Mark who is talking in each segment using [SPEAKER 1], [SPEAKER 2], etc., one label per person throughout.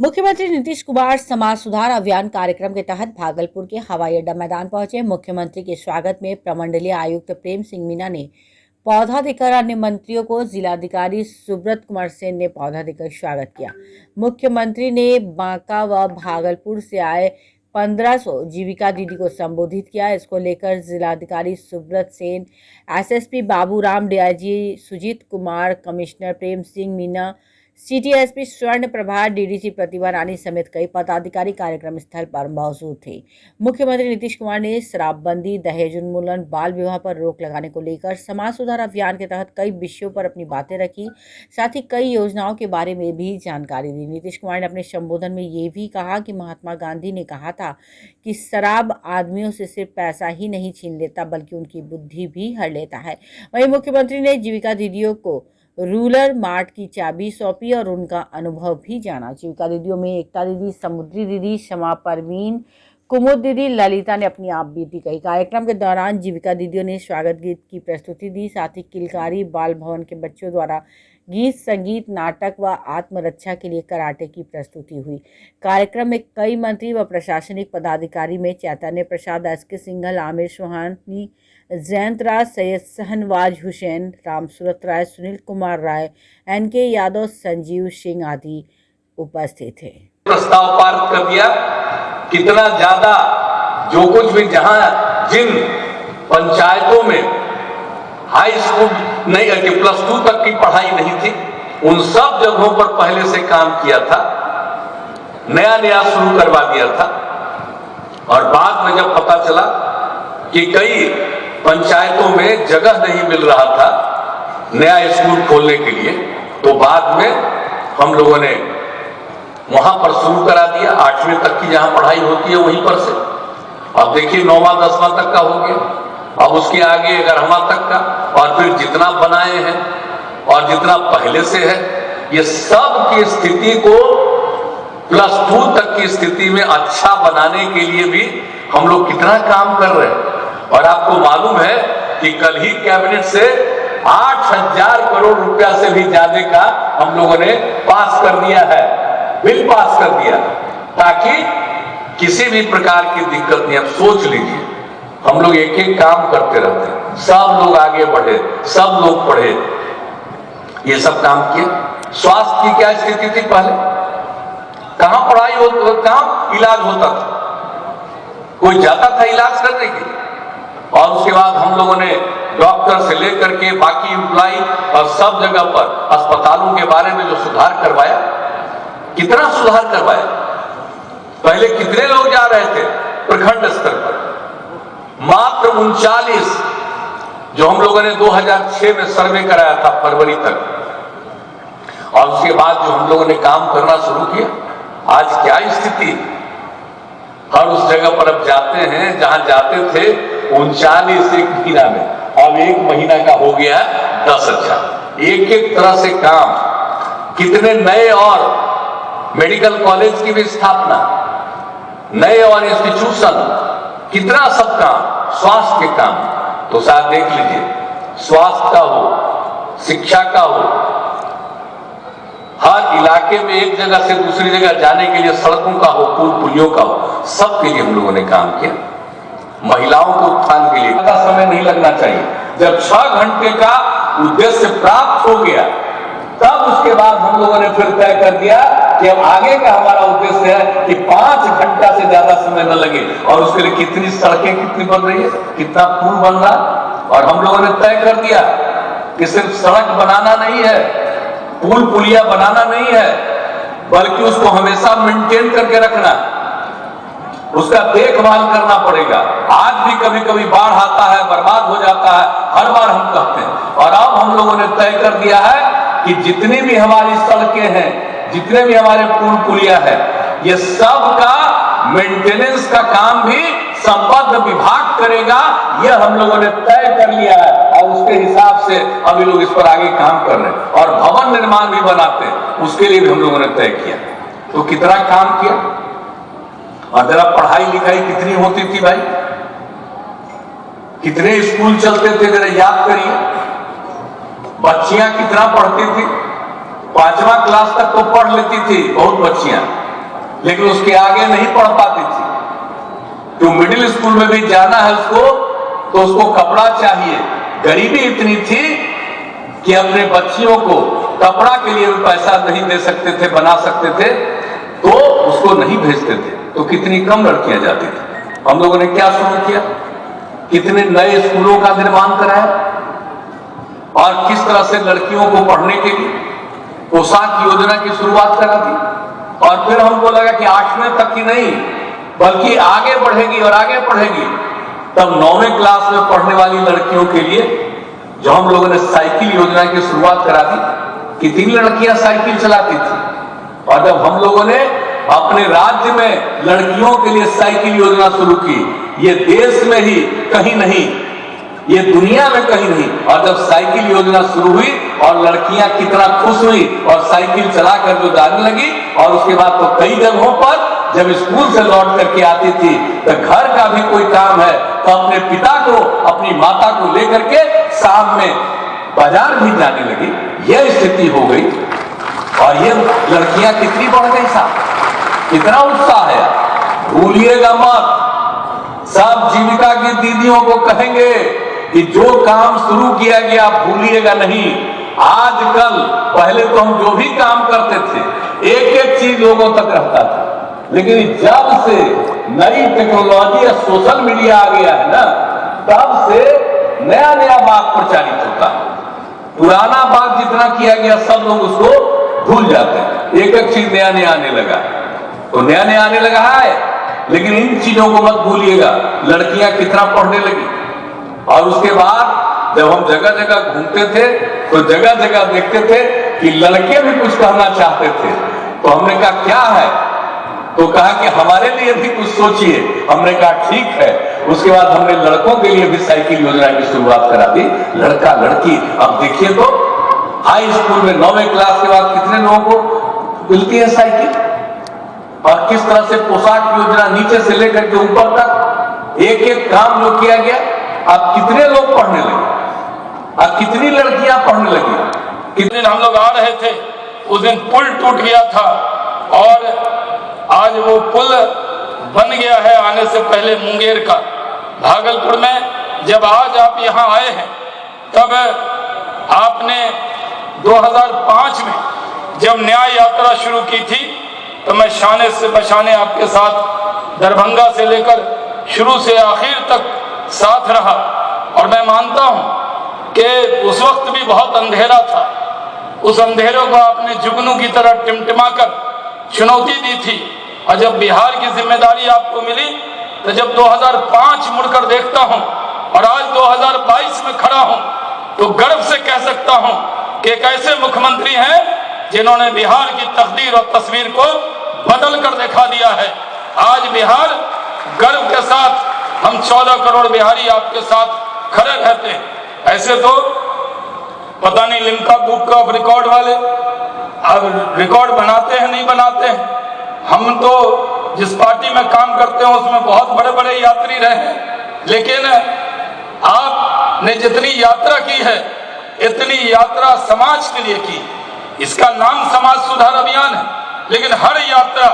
[SPEAKER 1] मुख्यमंत्री नीतीश कुमार समाज सुधार अभियान कार्यक्रम के तहत भागलपुर के हवाई अड्डा मैदान पहुंचे। मुख्यमंत्री के स्वागत में प्रमंडलीय आयुक्त प्रेम सिंह मीना ने पौधा देकर, अन्य मंत्रियों को जिलाधिकारी सुब्रत कुमार सेन ने पौधा देकर स्वागत किया। मुख्यमंत्री ने बांका व भागलपुर से आए 1500 जीविका दीदी को संबोधित किया। इसको लेकर जिलाधिकारी Subrata Sen, SSP Baburam, DIG Sujit Kumar, commissioner Prem Singh Meena, city SP Swarn Prabha, DDC प्रतिभा रानी समेत कई पदाधिकारी कार्यक्रम स्थल पर मौजूद थे। मुख्यमंत्री नीतीश कुमार ने शराबबंदी, दहेज उन्मूलन, बाल विवाह पर रोक लगाने को लेकर समाज सुधार अभियान के तहत कई विषयों पर अपनी बातें रखी। साथ ही कई योजनाओं के बारे में भी जानकारी दी। नीतीश कुमार ने अपने संबोधन में ये भी कहा कि महात्मा गांधी ने कहा था कि शराब आदमियों से सिर्फ पैसा ही नहीं छीन लेता, बल्कि उनकी बुद्धि भी हर लेता है। वहीं मुख्यमंत्री ने जीविका दीदियों को रूरल मार्ट की चाबी सौंपी और उनका अनुभव भी जाना। जीविका दीदियों में एकता दीदी, समुद्री दीदी, शमा परवीन, कुमुद दीदी, ललिता ने अपनी आप बीती कही। कार्यक्रम के दौरान जीविका दीदियों ने स्वागत गीत की प्रस्तुति दी। साथ ही किलकारी बाल भवन के बच्चों द्वारा गीत, संगीत, नाटक व आत्मरक्षा के लिए कराटे की प्रस्तुति हुई। कार्यक्रम में कई मंत्री व प्रशासनिक पदाधिकारी में चैतन्य प्रसाद, एसके सिंघल, आमिर सुहानी, जयंत राज, सैयद शहनवाज हुसैन, राम सूरत राय, सुनील कुमार राय, एनके यादव, संजीव सिंह आदि उपस्थित थे।
[SPEAKER 2] प्रस्ताव पारित कर दिया। कितना ज्यादा जो कुछ भी जहां जिन पंचायतों में हाई स्कूल नहीं कि +2 तक की पढ़ाई नहीं थी, उन सब जगहों पर पहले से काम किया था, नया शुरू करवा दिया था। और बाद में जब पता चला कि कई पंचायतों में जगह नहीं मिल रहा था नया स्कूल खोलने के लिए, तो बाद में हम लोगों ने वहां पर शुरू करा दिया। 8वीं तक की जहां पढ़ाई होती है वहीं पर से। अब देखिए 9वां 10वां तक का हो गया, अब उसके आगे 11वां तक का, और फिर जितना बनाए हैं और जितना पहले से है, ये सब की स्थिति को +2 तक की स्थिति में अच्छा बनाने के लिए भी हम लोग कितना काम कर रहे हैं। और आपको मालूम है कि कल ही कैबिनेट से 8000 करोड़ रुपया से भी ज्यादा का हम लोगों ने पास कर दिया है, बिल पास कर दिया, ताकि किसी भी प्रकार की दिक्कत नहीं। अब सोच लीजिए, हम लोग एक एक काम करते रहते हैं, सब लोग आगे बढ़े, सब लोग पढ़े, ये सब काम किए। स्वास्थ्य की क्या स्थिति थी पहले? कहां पढ़ाई होती, कहां इलाज होता था? कोई जाता था इलाज करने के लिए? और उसके बाद हम लोगों ने डॉक्टर से लेकर के बाकी एम्प्लॉय और सब जगह पर अस्पतालों के बारे में जो सुधार करवाया, कितना सुधार करवाया। पहले कितने लोग जा रहे थे प्रखंड स्तर पर? मात्र 39, जो हम लोगों ने 2006 में सर्वे कराया था फरवरी तक। और उसके बाद जो हम लोगों ने काम करना शुरू किया, आज क्या स्थिति। हर उस जगह पर अब जाते हैं जहां जाते थे 39 एक महीना में, अब एक महीना का हो गया 10,000। एक एक तरह से काम, कितने नए और मेडिकल कॉलेज की भी स्थापना, नए और इंस्टीट्यूशन, कितना सब काम, स्वास्थ्य के काम। तो साथ देख लीजिए, स्वास्थ्य का हो, शिक्षा का हो, हर इलाके में एक जगह से दूसरी जगह जाने के लिए सड़कों का हो, पुल पुलियों का हो, सब के लिए हम लोगों ने काम किया। महिलाओं को उत्थान के लिए ज्यादा समय नहीं लगना चाहिए। जब 6 घंटे का उद्देश्य प्राप्त हो गया, तब उसके बाद हम लोगों ने फिर तय कर दिया कि अब आगे का हमारा उद्देश्य है कि 5 घंटा से ज्यादा समय न लगे। और उसके लिए कितनी सड़कें कितनी बन रही है, कितना पुल बन रहा। और हम लोगों ने तय कर दिया कि सिर्फ सड़क बनाना नहीं है, पुल पुलिया बनाना नहीं है, बल्कि उसको हमेशा मेंटेन करके रखना, उसका देखभाल करना पड़ेगा। आज भी कभी कभी बाढ़ आता है, बर्बाद हो जाता है, हर बार हम कहते हैं। और अब हम लोगों ने तय कर दिया है कि जितनी भी हमारी सड़कें हैं, जितने भी हमारे पुल पुलिया है, ये सब का मेंटेनेंस का काम भी संबद्ध विभाग करेगा। यह हम लोगों ने तय कर लिया है और उसके हिसाब से अभी लोग इस पर आगे काम कर रहे हैं। और भवन निर्माण भी बनाते हैं, उसके लिए भी हम लोगों ने तय किया। तो कितना काम किया। और जरा पढ़ाई लिखाई कितनी होती थी भाई, कितने स्कूल चलते थे, जरा याद करिए। बच्चियां कितना पढ़ती थी, 5वां क्लास तक तो पढ़ लेती थी बहुत बच्चियां, लेकिन उसके आगे नहीं पढ़ पाती थी। तो मिडिल स्कूल में भी जाना है उसको, तो उसको कपड़ा चाहिए। गरीबी इतनी थी कि अपने बच्चियों को कपड़ा के लिए भी पैसा नहीं दे सकते थे, बना सकते थे, तो उसको नहीं भेजते थे। तो कितनी कम लड़कियां जाती थी। हम लोगों ने क्या शुरू किया, कितने नए स्कूलों का निर्माण कराया और किस तरह से लड़कियों को पढ़ने के लिए पोशाक योजना की शुरुआत करा दी। और फिर हमको लगा कि 8वें तक ही नहीं बल्कि आगे बढ़ेगी और आगे बढ़ेगी। तब 9वें क्लास में पढ़ने वाली लड़कियों के लिए जो हम लोगों ने साइकिल योजना की शुरुआत करा दी, कितनी लड़कियां साइकिल चलाती थी। और जब हम लोगों ने अपने राज्य में लड़कियों के लिए साइकिल योजना शुरू की, ये देश में ही कहीं नहीं, ये दुनिया में कहीं नहीं। और जब साइकिल योजना शुरू हुई और लड़कियां कितना खुश हुई और साइकिल चलाकर जो जाने लगी, और उसके बाद तो कई जगहों पर जब स्कूल से लौट करके आती थी तो घर का भी कोई काम है तो अपने पिता को, अपनी माता को लेकर के शाम में बाजार भी जाने लगी। यह स्थिति हो गई और ये लड़कियां कितनी बढ़ गई साहब, कितना उत्साह है। भूलिएगा मत, सब जीविका की दीदियों को कहेंगे कि जो काम शुरू किया गया भूलिएगा नहीं। आजकल पहले तो हम जो भी काम करते थे एक एक चीज लोगों तक रहता था, लेकिन जब से नई टेक्नोलॉजी या सोशल मीडिया आ गया है ना, तब से नया नया बात प्रचारित होता है। पुराना बात जितना किया गया सब लोग उसको भूल जाते हैं। एक एक चीज नया नया आने लगा, तो नया नया आने लगा है, लेकिन इन चीजों को मत भूलिएगा। लड़कियां कितना पढ़ने लगी, और उसके बाद जब हम जगह जगह घूमते थे तो जगह जगह देखते थे कि लड़के भी कुछ करना चाहते थे। तो हमने कहा क्या है, तो कहा कि हमारे लिए भी कुछ सोचिए। हमने कहा ठीक है। उसके बाद हमने लड़कों के लिए भी साइकिल योजना की शुरुआत करा दी, लड़का लड़की। अब देखिए तो हाई स्कूल में 9वें क्लास के बाद कितने लोगों को मिलती है साइकिल, और किस तरह से पोशाक योजना नीचे से लेकर के ऊपर तक एक एक काम जो किया गया। अब कितने लोग पढ़ने लगे, अब कितनी लड़कियां पढ़ने लगी।
[SPEAKER 3] कितने हम लोग आ रहे थे उस दिन पुल टूट गया था, और आज वो पुल बन गया है आने से पहले मुंगेर का भागलपुर में। जब आज आप यहाँ आए हैं तब आपने 2005 में जब न्याय यात्रा शुरू की थी तो मैं शाने से बशाने आपके साथ दरभंगा से लेकर शुरू से आखिर तक साथ रहा। और मैं मानता हूँ कि उस वक्त भी बहुत अंधेरा था, उस अंधेरे को आपने जुगनू की तरह टिमटिमा कर चुनौती दी थी। और जब बिहार की जिम्मेदारी आपको मिली तो जब 2005 मुड़कर देखता हूं और आज 2022 में खड़ा हूं तो गर्व से कह सकता हूं कि एक ऐसे मुख्यमंत्री हैं जिन्होंने बिहार की तकदीर और तस्वीर को बदल कर दिखा दिया है। आज बिहार गर्व के साथ, हम 14 करोड़ बिहारी आपके साथ खड़े रहते हैं। ऐसे तो पता नहीं लिम्का बुक ऑफ रिकॉर्ड वाले अब रिकॉर्ड बनाते हैं नहीं बनाते हैं। हम तो जिस पार्टी में काम करते हैं उसमें बहुत बड़े बड़े यात्री रहे हैं, लेकिन आपने जितनी यात्रा की है इतनी यात्रा समाज के लिए की। इसका नाम समाज सुधार अभियान है, लेकिन हर यात्रा,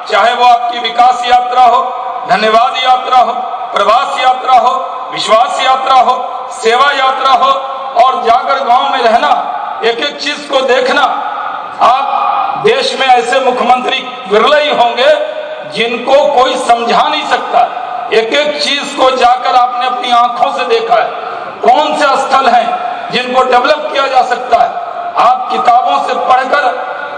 [SPEAKER 3] चाहे वो आपकी विकास यात्रा हो, धन्यवाद यात्रा हो, प्रवास यात्रा हो, विश्वास यात्रा हो, सेवा यात्रा हो, और जाकर गांव में रहना, एक एक चीज को देखना। आप देश में ऐसे मुख्यमंत्री विरले ही होंगे जिनको कोई समझा नहीं सकता। एक एक चीज को जाकर आपने अपनी आंखों से देखा है। कौन से स्थल हैं जिनको डेवलप किया जा सकता है। आप किताबों से पढ़कर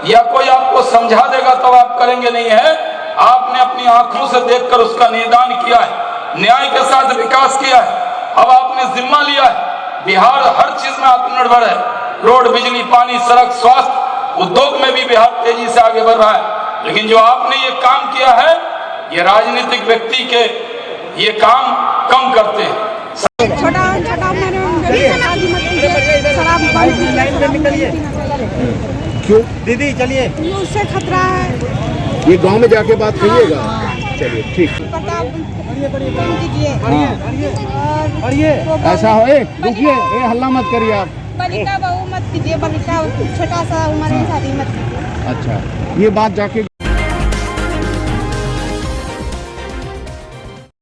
[SPEAKER 3] या कोई आपको समझा देगा तो आप करेंगे नहीं है, आपने अपनी आंखों से देखकर उसका निदान किया है, न्याय के साथ विकास किया है। अब आपने जिम्मा लिया है, बिहार हर चीज में आत्मनिर्भर है। रोड, बिजली, पानी, सड़क, स्वास्थ्य, उद्योग में भी बिहार तेजी से आगे बढ़ रहा है। लेकिन जो आपने ये काम किया है, ये राजनीतिक व्यक्ति के ये काम कम करते हैं।
[SPEAKER 4] क्यों दीदी, चलिए,
[SPEAKER 5] उससे खतरा है।
[SPEAKER 4] ये गांव में जाके बात करिएगा। चलिए ठीक। ऐसा हो, रुकिए, हल्ला मत करिए आप।
[SPEAKER 5] बालिका बहू मत कीजिए, बालिका छोटा सा उम्र में शादी मत कीजिए।
[SPEAKER 4] अच्छा, ये बात जाके